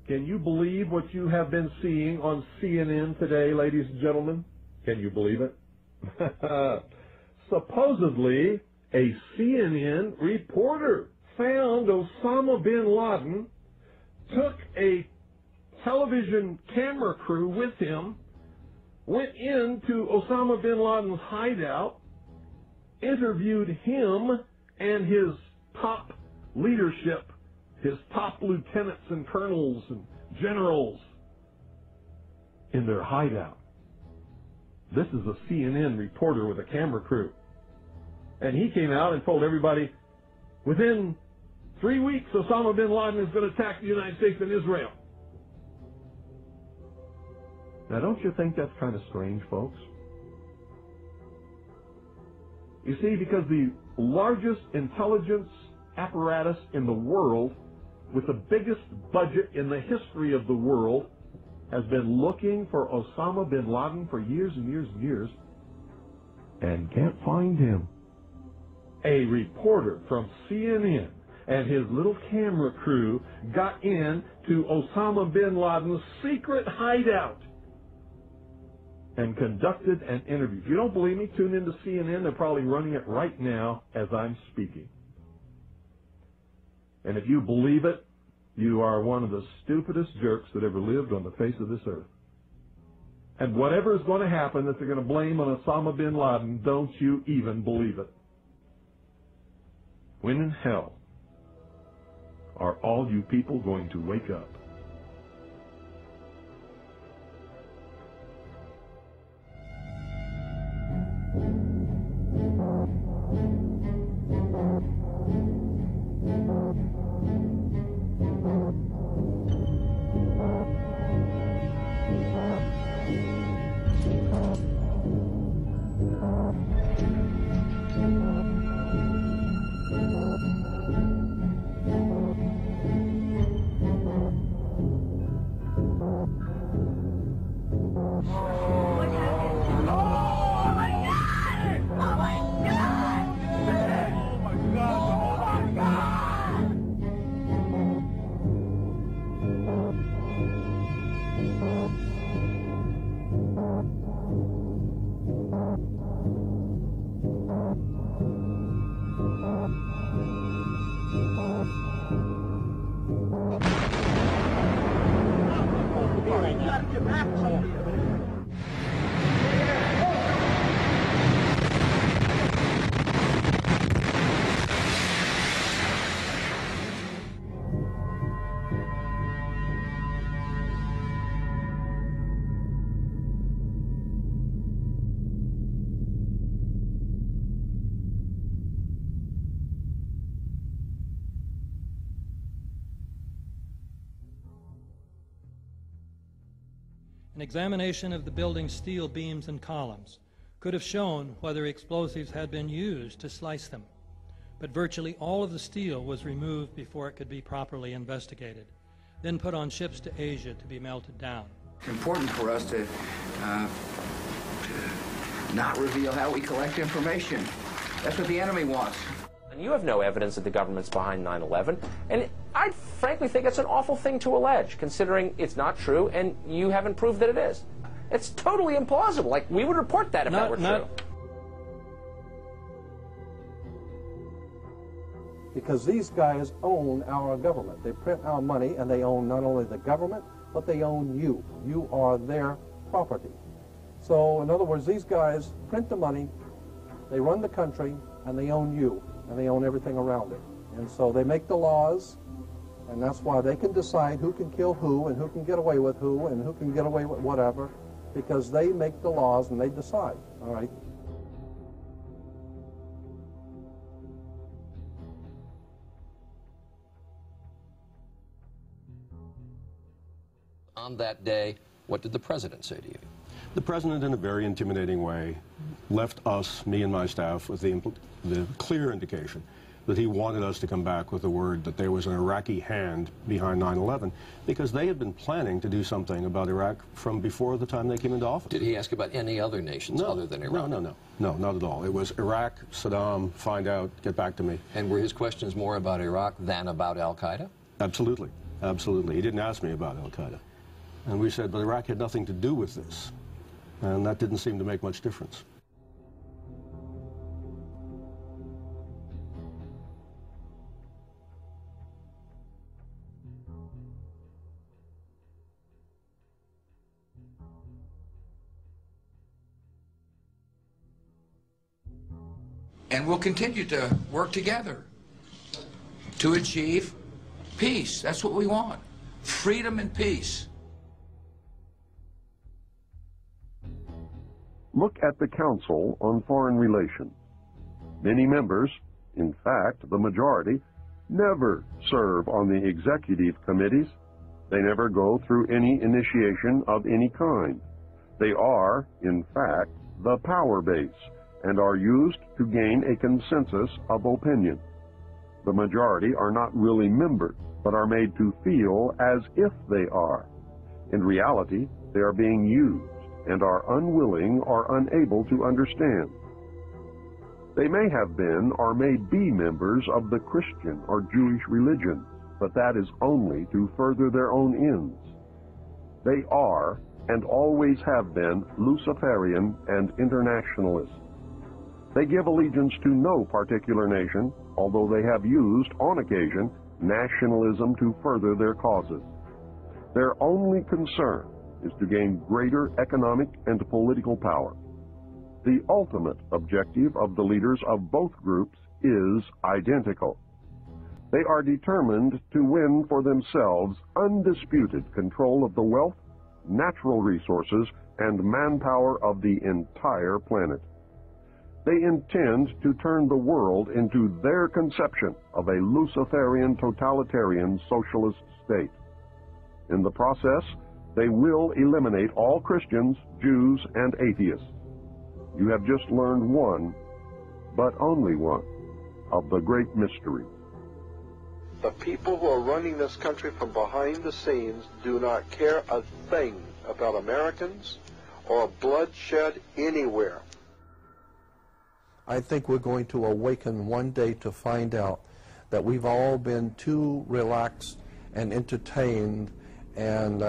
Can you believe what you have been seeing on CNN today, ladies and gentlemen? Can you believe it? Supposedly, a CNN reporter found Osama bin Laden, took a television camera crew with him, went into Osama bin Laden's hideout, interviewed him and his top leadership, his top lieutenants and colonels and generals in their hideout. This is a CNN reporter with a camera crew. And he came out and told everybody, within 3 weeks, Osama bin Laden is going to attack the United States and Israel. Now, don't you think that's kind of strange, folks? You see, because the largest intelligence apparatus in the world, with the biggest budget in the history of the world, has been looking for Osama bin Laden for years and years and years, and can't find him. A reporter from CNN and his little camera crew got in to Osama bin Laden's secret hideout and conducted an interview. If you don't believe me, tune into CNN. They're probably running it right now as I'm speaking. And if you believe it, you are one of the stupidest jerks that ever lived on the face of this earth. And whatever is going to happen that they're going to blame on Osama bin Laden, don't you even believe it. When in hell are all you people going to wake up? An examination of the building's steel beams and columns could have shown whether explosives had been used to slice them, but virtually all of the steel was removed before it could be properly investigated, then put on ships to Asia to be melted down. It's important for us to not reveal how we collect information. That's what the enemy wants. And you have no evidence that the government's behind 9/11, and I frankly think it's an awful thing to allege, considering it's not true and you haven't proved that it is. It's totally implausible. Like, we would report that if that were true. Because these guys own our government. They print our money, and they own not only the government, but they own you. You are their property. So, in other words, these guys print the money, they run the country, and they own you, and they own everything around it. And so they make the laws, and that's why they can decide who can kill who, and who can get away with who, and who can get away with whatever, because they make the laws and they decide, all right? On that day, what did the president say to you? The president, in a very intimidating way, left us, me and my staff, with the clear indication that he wanted us to come back with the word that there was an Iraqi hand behind 9/11, because they had been planning to do something about Iraq from before the time they came into office. Did he ask about any other nations other than Iraq? No, not at all. It was Iraq, Saddam, find out, get back to me. And were his questions more about Iraq than about al-Qaeda? Absolutely. Absolutely. He didn't ask me about al-Qaeda. And we said, but Iraq had nothing to do with this. And that didn't seem to make much difference. And we'll continue to work together to achieve peace. That's what we want. Freedom and peace. Look at the Council on Foreign Relations. Many members, in fact, the majority, never serve on the executive committees. They never go through any initiation of any kind. They are, in fact, the power base and are used to gain a consensus of opinion. The majority are not really members, but are made to feel as if they are. In reality, they are being used and are unwilling or unable to understand. They may have been or may be members of the Christian or Jewish religion, but that is only to further their own ends. They are and always have been Luciferian and internationalists. They give allegiance to no particular nation, although they have used, on occasion, nationalism to further their causes. Their only concern is to gain greater economic and political power. The ultimate objective of the leaders of both groups is identical. They are determined to win for themselves undisputed control of the wealth, natural resources, and manpower of the entire planet. They intend to turn the world into their conception of a Luciferian totalitarian socialist state. In the process, they will eliminate all Christians, Jews, and atheists. You have just learned one, but only one, of the great mysteries. The people who are running this country from behind the scenes do not care a thing about Americans or bloodshed anywhere. I think we're going to awaken one day to find out that we've all been too relaxed and entertained and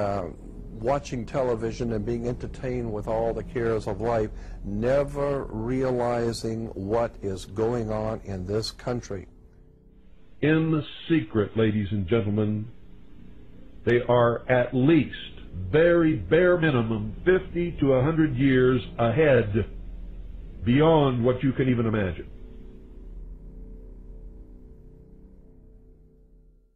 watching television and being entertained with all the cares of life, never realizing what is going on in this country. In the secret, ladies and gentlemen, they are at least, very bare minimum, 50 to 100 years ahead, beyond what you can even imagine.